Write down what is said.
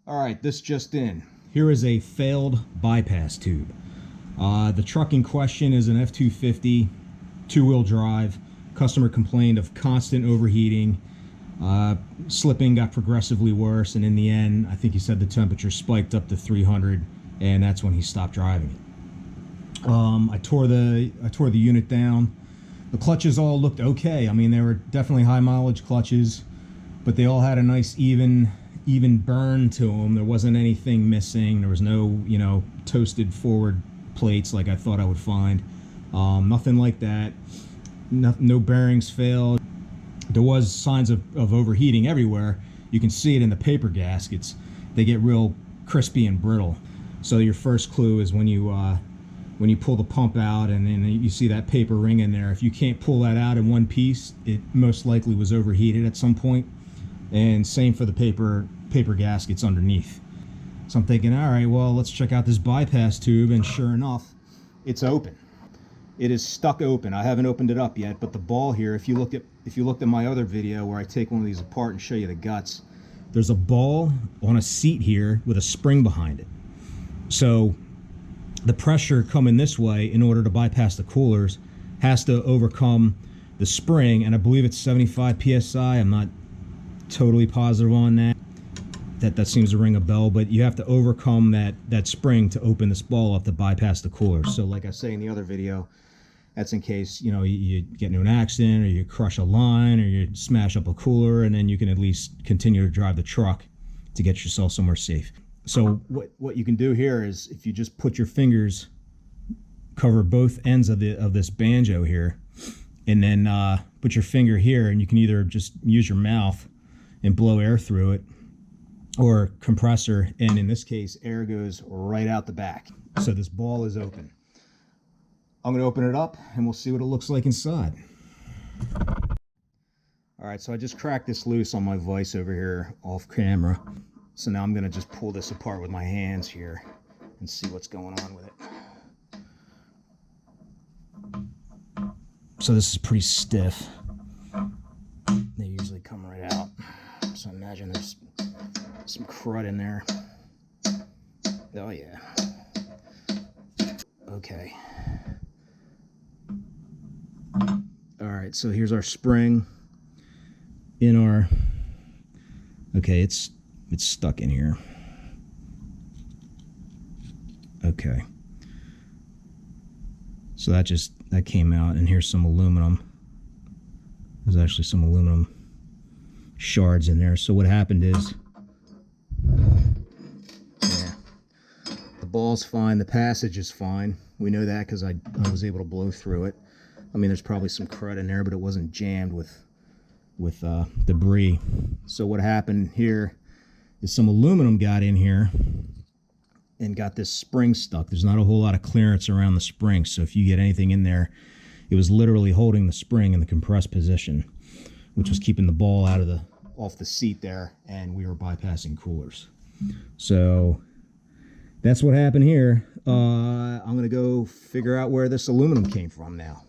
All right, this just in. Here is a failed bypass tube. The truck in question is an F250, two-wheel drive. Customer complained of constant overheating. Slipping got progressively worse, and in the end, I think he said the temperature spiked up to 300, and that's when he stopped driving it. I tore the unit down. The clutches all looked okay. I mean, they were definitely high mileage clutches, but they all had a nice even burn to them. There wasn't anything missing. There was no, toasted forward plates like I thought I would find. Nothing like that. No bearings failed. There was signs of overheating everywhere. You can see it in the paper gaskets. They get real crispy and brittle. So your first clue is when you pull the pump out and then you see that paper ring in there. If you can't pull that out in one piece, it most likely was overheated at some point. And same for the paper gaskets underneath. So I'm thinking, all right, well, let's check out this bypass tube, and sure enough, it's open. It is stuck open. I haven't opened it up yet, but the ball here, if you looked at my other video where I take one of these apart and show you the guts, there's a ball on a seat here with a spring behind it. So the pressure coming this way in order to bypass the coolers has to overcome the spring, and I believe it's 75 psi. I'm not totally positive on that. That seems to ring a bell, but you have to overcome that spring to open this ball up to bypass the cooler. So like I say in the other video, that's in case you get into an accident, or you crush a line, or you smash up a cooler, and then you can at least continue to drive the truck to get yourself somewhere safe. So what you can do here is, if you just put your fingers, cover both ends of this banjo here, and then put your finger here, and you can either just use your mouth and blow air through it, or compressor, and in this case, air goes right out the back. So this ball is open. I'm going to open it up, and we'll see what it looks like inside. All right, so I just cracked this loose on my vise over here off camera. So now I'm going to just pull this apart with my hands here and see what's going on with it. So this is pretty stiff. They usually come right out. So imagine there's some crud in there. Oh yeah. Okay. All right, so here's our spring in our, okay, it's stuck in here. Okay. So that came out, and here's some aluminum. There's actually some aluminum shards in there. So what happened is, yeah, the ball's fine, the passage is fine. We know that because I was able to blow through it. I mean, there's probably some crud in there, but it wasn't jammed with debris. So what happened here is some aluminum got in here and got this spring stuck. There's not a whole lot of clearance around the spring, so if you get anything in there, it was literally holding the spring in the compressed position, which was keeping the ball off the seat there, and we were bypassing coolers. So that's what happened here. I'm gonna go figure out where this aluminum came from now.